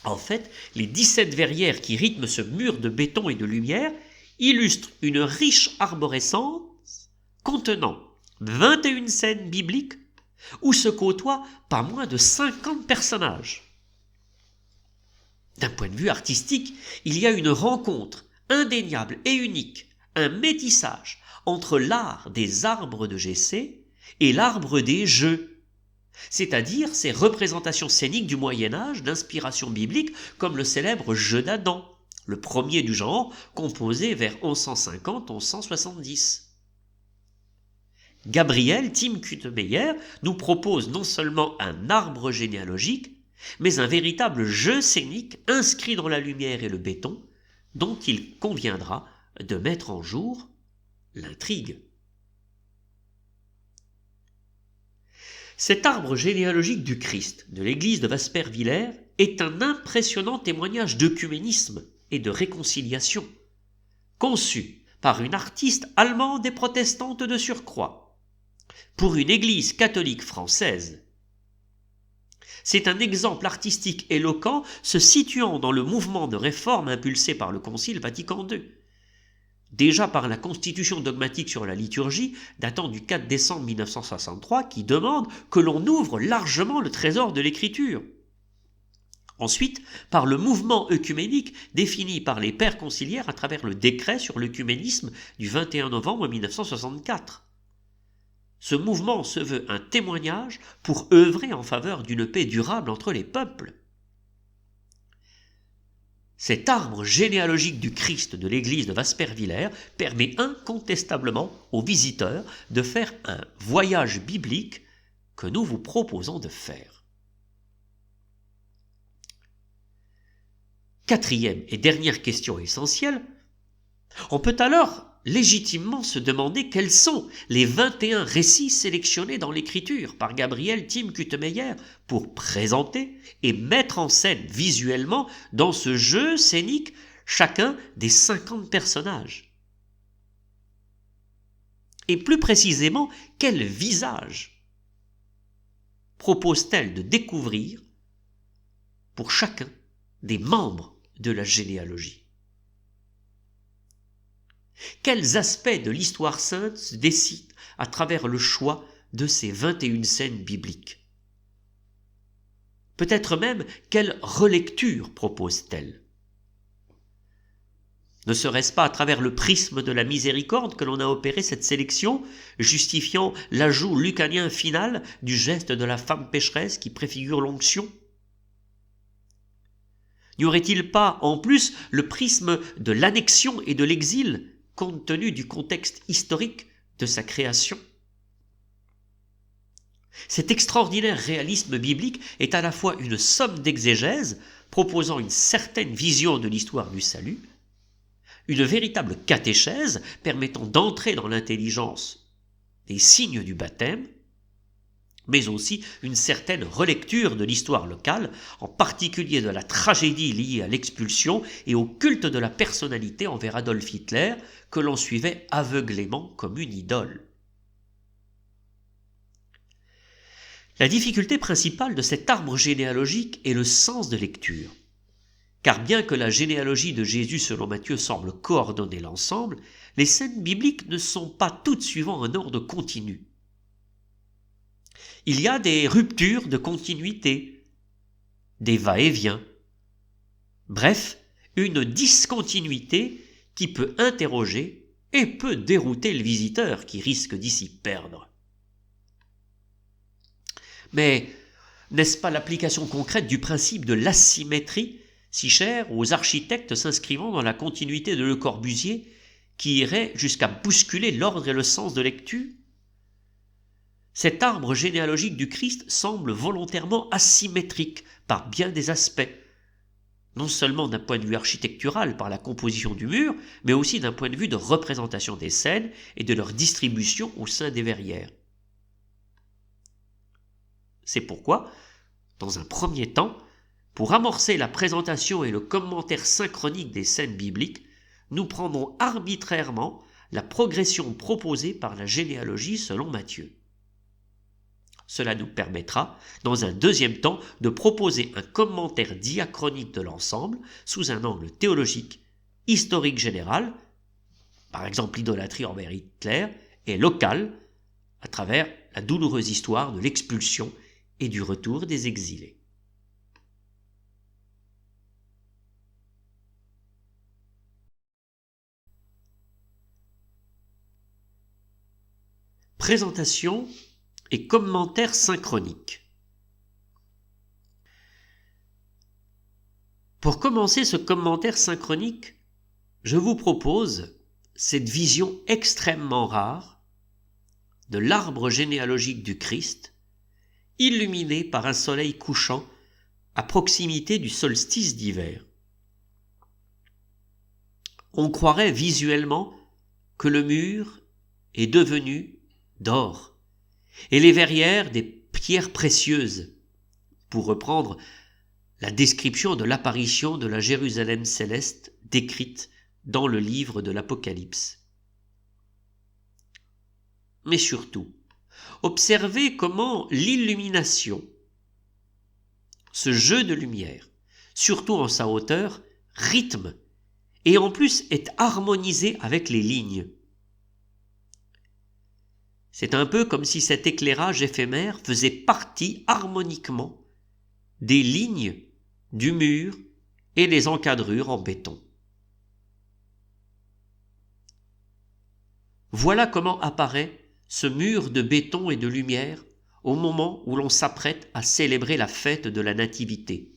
[SPEAKER 1] En fait, les 17 verrières qui rythment ce mur de béton et de lumière illustrent une riche arborescence contenant 21 scènes bibliques où se côtoient pas moins de 50 personnages. D'un point de vue artistique, il y a une rencontre indéniable et unique, un métissage entre l'art des arbres de Jessé et l'arbre des jeux, c'est-à-dire ces représentations scéniques du Moyen-Âge d'inspiration biblique comme le célèbre jeu d'Adam, le premier du genre composé vers 1150-1170. Gabriel Tim Kutemeyer nous propose non seulement un arbre généalogique, mais un véritable jeu scénique inscrit dans la lumière et le béton, dont il conviendra de mettre en jour l'intrigue. Cet arbre généalogique du Christ de l'église de Waspervillers est un impressionnant témoignage d'œcuménisme et de réconciliation, conçu par une artiste allemande et protestante de surcroît, pour une église catholique française. C'est un exemple artistique éloquent se situant dans le mouvement de réforme impulsé par le Concile Vatican II. Déjà par la constitution dogmatique sur la liturgie, datant du 4 décembre 1963, qui demande que l'on ouvre largement le trésor de l'écriture. Ensuite, par le mouvement œcuménique défini par les pères conciliaires à travers le décret sur l'œcuménisme du 21 novembre 1964. Ce mouvement se veut un témoignage pour œuvrer en faveur d'une paix durable entre les peuples. Cet arbre généalogique du Christ de l'église de Waspervillers permet incontestablement aux visiteurs de faire un voyage biblique que nous vous proposons de faire. Quatrième et dernière question essentielle, on peut alors légitimement se demander quels sont les 21 récits sélectionnés dans l'écriture par Gabriel Tim Kutemeyer pour présenter et mettre en scène visuellement dans ce jeu scénique chacun des 50 personnages. Et plus précisément, quel visage propose-t-elle de découvrir pour chacun des membres de la généalogie? Quels aspects de l'histoire sainte se dessinent à travers le choix de ces 21 scènes bibliques? Peut-être même quelle relecture propose-t-elle? Ne serait-ce pas à travers le prisme de la miséricorde que l'on a opéré cette sélection, justifiant l'ajout lucanien final du geste de la femme pécheresse qui préfigure l'onction? N'y aurait-il pas en plus le prisme de l'annexion et de l'exil, compte tenu du contexte historique de sa création? Cet extraordinaire réalisme biblique est à la fois une somme d'exégèse proposant une certaine vision de l'histoire du salut, une véritable catéchèse permettant d'entrer dans l'intelligence des signes du baptême, mais aussi une certaine relecture de l'histoire locale, en particulier de la tragédie liée à l'expulsion et au culte de la personnalité envers Adolf Hitler, que l'on suivait aveuglément comme une idole. La difficulté principale de cet arbre généalogique est le sens de lecture. Car bien que la généalogie de Jésus selon Matthieu semble coordonner l'ensemble, les scènes bibliques ne sont pas toutes suivant un ordre continu. Il y a des ruptures de continuité, des va-et-vient. Bref, une discontinuité qui peut interroger et peut dérouter le visiteur qui risque d'y s'y perdre. Mais n'est-ce pas l'application concrète du principe de l'asymétrie, si cher aux architectes s'inscrivant dans la continuité de Le Corbusier, qui irait jusqu'à bousculer l'ordre et le sens de lecture? Cet arbre généalogique du Christ semble volontairement asymétrique par bien des aspects, non seulement d'un point de vue architectural par la composition du mur, mais aussi d'un point de vue de représentation des scènes et de leur distribution au sein des verrières. C'est pourquoi, dans un premier temps, pour amorcer la présentation et le commentaire synchronique des scènes bibliques, nous prendrons arbitrairement la progression proposée par la généalogie selon Matthieu. Cela nous permettra, dans un deuxième temps, de proposer un commentaire diachronique de l'ensemble sous un angle théologique, historique général, par exemple l'idolâtrie envers Hitler, et local, à travers la douloureuse histoire de l'expulsion et du retour des exilés. Présentation et commentaire synchronique. Pour commencer ce commentaire synchronique, je vous propose cette vision extrêmement rare de l'arbre généalogique du Christ, illuminé par un soleil couchant à proximité du solstice d'hiver. On croirait visuellement que le mur est devenu d'or, et les verrières des pierres précieuses, pour reprendre la description de l'apparition de la Jérusalem céleste décrite dans le livre de l'Apocalypse. Mais surtout, observez comment l'illumination, ce jeu de lumière, surtout en sa hauteur, rythme et en plus est harmonisé avec les lignes. C'est un peu comme si cet éclairage éphémère faisait partie harmoniquement des lignes du mur et des encadrures en béton. Voilà comment apparaît ce mur de béton et de lumière au moment où l'on s'apprête à célébrer la fête de la Nativité,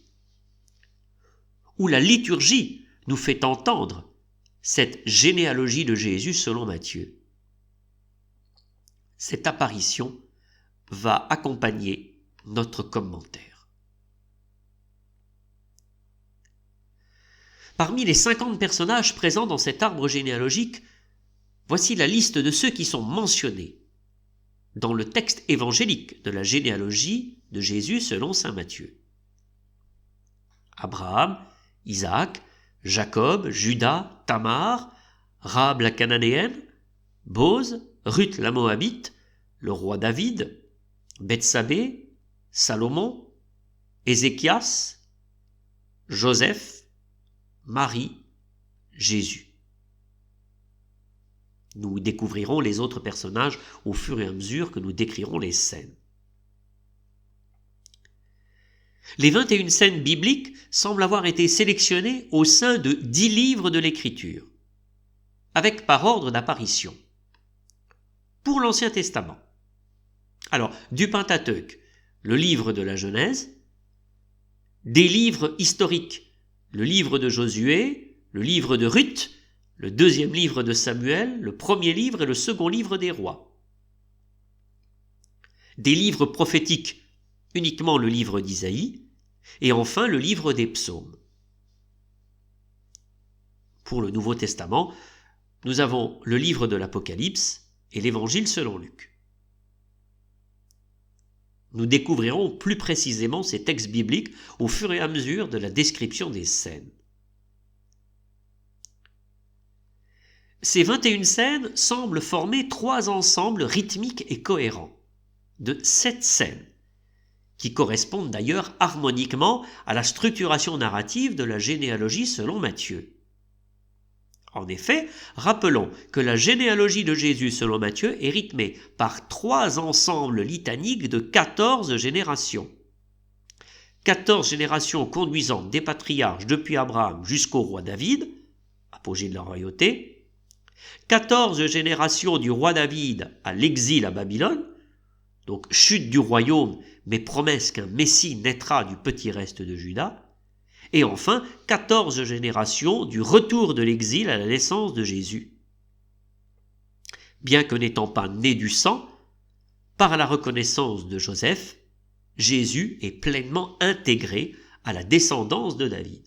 [SPEAKER 1] où la liturgie nous fait entendre cette généalogie de Jésus selon Matthieu. Cette apparition va accompagner notre commentaire. Parmi les 50 personnages présents dans cet arbre généalogique, voici la liste de ceux qui sont mentionnés dans le texte évangélique de la généalogie de Jésus selon saint Matthieu. Abraham, Isaac, Jacob, Judas, Tamar, Rahab la Cananéenne, Bose, Ruth la Moabite, le roi David, Bethsabée, Salomon, Ézéchias, Joseph, Marie, Jésus. Nous découvrirons les autres personnages au fur et à mesure que nous décrirons les scènes. Les 21 scènes bibliques semblent avoir été sélectionnées au sein de 10 livres de l'Écriture, avec par ordre d'apparition. Pour l'Ancien Testament, alors du Pentateuque, le livre de la Genèse, des livres historiques, le livre de Josué, le livre de Ruth, le deuxième livre de Samuel, le premier livre et le second livre des rois. Des livres prophétiques, uniquement le livre d'Isaïe, et enfin le livre des psaumes. Pour le Nouveau Testament, nous avons le livre de l'Apocalypse et l'Évangile selon Luc. Nous découvrirons plus précisément ces textes bibliques au fur et à mesure de la description des scènes. Ces 21 scènes semblent former 3 ensembles rythmiques et cohérents, de 7 scènes, qui correspondent d'ailleurs harmoniquement à la structuration narrative de la généalogie selon Matthieu. En effet, rappelons que la généalogie de Jésus selon Matthieu est rythmée par 3 ensembles litaniques de 14 générations. 14 générations conduisant des patriarches depuis Abraham jusqu'au roi David, apogée de la royauté, 14 générations du roi David à l'exil à Babylone, donc chute du royaume, mais promesse qu'un Messie naîtra du petit reste de Juda, et enfin 14 générations du retour de l'exil à la naissance de Jésus. Bien que n'étant pas né du sang, par la reconnaissance de Joseph, Jésus est pleinement intégré à la descendance de David.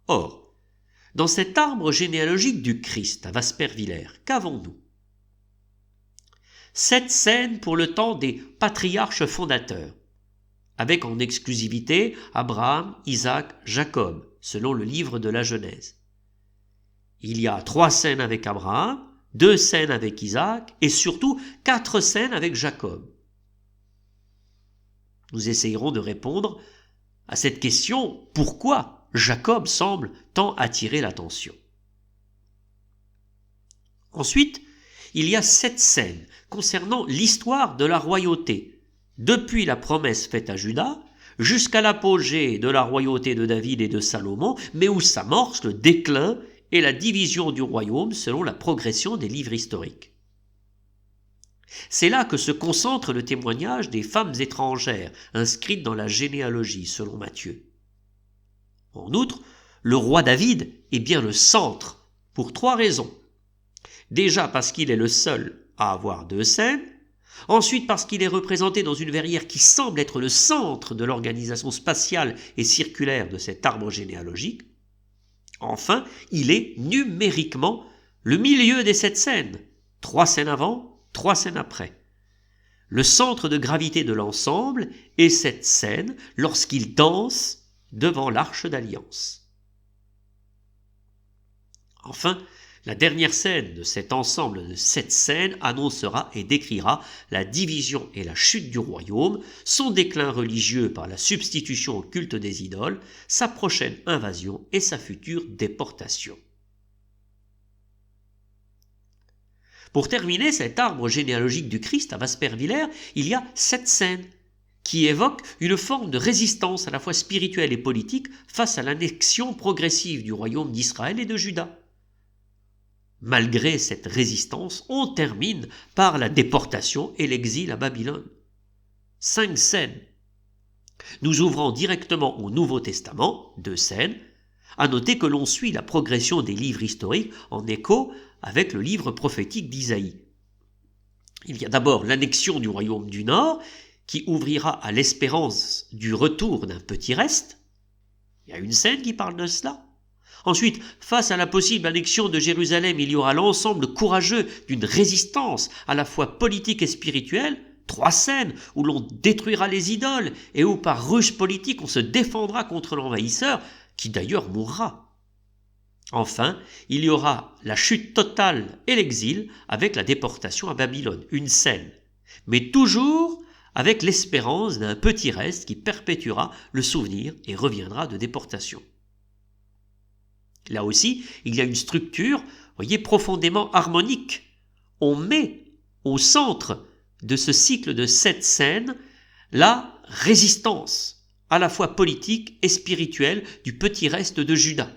[SPEAKER 1] Or, dans cet arbre généalogique du Christ à Waspervillers, qu'avons-nous ? 7 scènes pour le temps des patriarches fondateurs, avec en exclusivité Abraham, Isaac, Jacob, selon le livre de la Genèse. Il y a 3 scènes avec Abraham, 2 scènes avec Isaac et surtout 4 scènes avec Jacob. Nous essayerons de répondre à cette question, pourquoi Jacob semble tant attirer l'attention. Ensuite, il y a 7 scènes concernant l'histoire de la royauté, depuis la promesse faite à Juda jusqu'à l'apogée de la royauté de David et de Salomon, mais où s'amorce le déclin et la division du royaume selon la progression des livres historiques. C'est là que se concentre le témoignage des femmes étrangères inscrites dans la généalogie selon Matthieu. En outre, le roi David est bien le centre, pour 3 raisons. Déjà parce qu'il est le seul à avoir 2 scènes, ensuite parce qu'il est représenté dans une verrière qui semble être le centre de l'organisation spatiale et circulaire de cet arbre généalogique. Enfin, il est numériquement le milieu des 7 scènes, 3 scènes avant, 3 scènes après. Le centre de gravité de l'ensemble est cette scène lorsqu'il danse devant l'arche d'alliance. Enfin, la dernière scène de cet ensemble de 7 scènes annoncera et décrira la division et la chute du royaume, son déclin religieux par la substitution au culte des idoles, sa prochaine invasion et sa future déportation. Pour terminer cet arbre généalogique du Christ à Waspervillers, il y a 7 scènes qui évoquent une forme de résistance à la fois spirituelle et politique face à l'annexion progressive du royaume d'Israël et de Juda. Malgré cette résistance, on termine par la déportation et l'exil à Babylone. 5 scènes. Nous ouvrons directement au Nouveau Testament, 2 scènes, à noter que l'on suit la progression des livres historiques en écho avec le livre prophétique d'Isaïe. Il y a d'abord l'annexion du royaume du Nord, qui ouvrira à l'espérance du retour d'un petit reste. Il y a une scène qui parle de cela. Ensuite, face à la possible annexion de Jérusalem, il y aura l'ensemble courageux d'une résistance à la fois politique et spirituelle, 3 scènes où l'on détruira les idoles et où par ruse politique on se défendra contre l'envahisseur, qui d'ailleurs mourra. Enfin, il y aura la chute totale et l'exil avec la déportation à Babylone, une scène, mais toujours avec l'espérance d'un petit reste qui perpétuera le souvenir et reviendra de déportation. Là aussi, il y a une structure, voyez, profondément harmonique. On met au centre de ce cycle de 7 scènes la résistance, à la fois politique et spirituelle, du petit reste de Juda.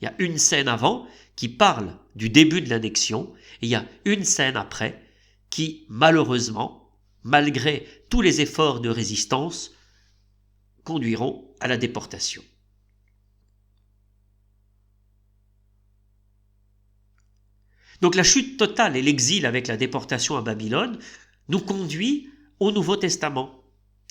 [SPEAKER 1] Il y a une scène avant qui parle du début de l'annexion, et il y a une scène après qui, malheureusement, malgré tous les efforts de résistance, conduiront à la déportation. Donc la chute totale et l'exil avec la déportation à Babylone nous conduit au Nouveau Testament.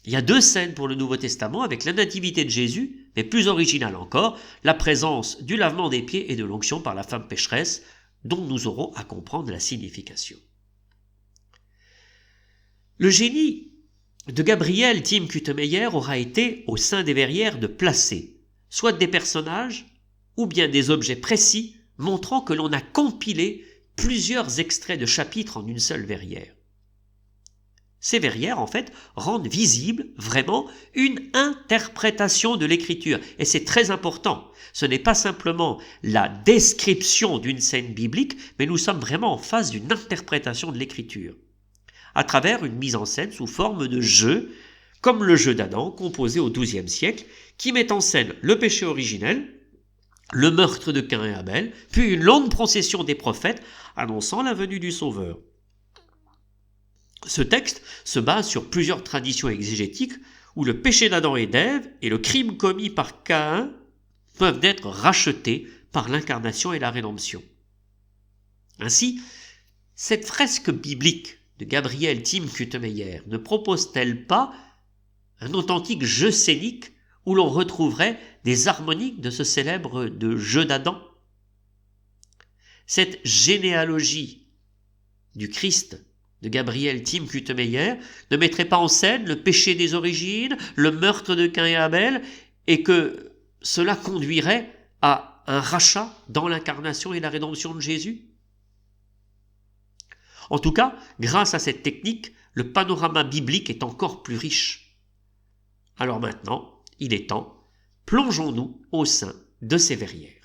[SPEAKER 1] Il y a 2 scènes pour le Nouveau Testament avec la nativité de Jésus, mais plus originale encore, la présence du lavement des pieds et de l'onction par la femme pécheresse, dont nous aurons à comprendre la signification. Le génie de Gabriel Tim Kutemeyer aura été, au sein des verrières, de placer soit des personnages ou bien des objets précis montrant que l'on a compilé plusieurs extraits de chapitres en une seule verrière. Ces verrières, en fait, rendent visible vraiment une interprétation de l'écriture. Et c'est très important. Ce n'est pas simplement la description d'une scène biblique, mais nous sommes vraiment en face d'une interprétation de l'écriture, à travers une mise en scène sous forme de jeu, comme le jeu d'Adam, composé au XIIe siècle, qui met en scène le péché originel, le meurtre de Caïn et Abel, puis une longue procession des prophètes annonçant la venue du Sauveur. Ce texte se base sur plusieurs traditions exégétiques où le péché d'Adam et d'Ève et le crime commis par Caïn peuvent être rachetés par l'incarnation et la rédemption. Ainsi, cette fresque biblique de Gabriel Tim Kutemeyer ne propose-t-elle pas un authentique jeu scénique où l'on retrouverait des harmoniques de ce célèbre jeu d'Adam? Cette généalogie du Christ de Gabriel Tim Kutemeyer ne mettrait pas en scène le péché des origines, le meurtre de Caïn et Abel, et que cela conduirait à un rachat dans l'incarnation et la rédemption de Jésus? En tout cas, grâce à cette technique, le panorama biblique est encore plus riche. Alors maintenant, il est temps, plongeons-nous au sein de ces verrières.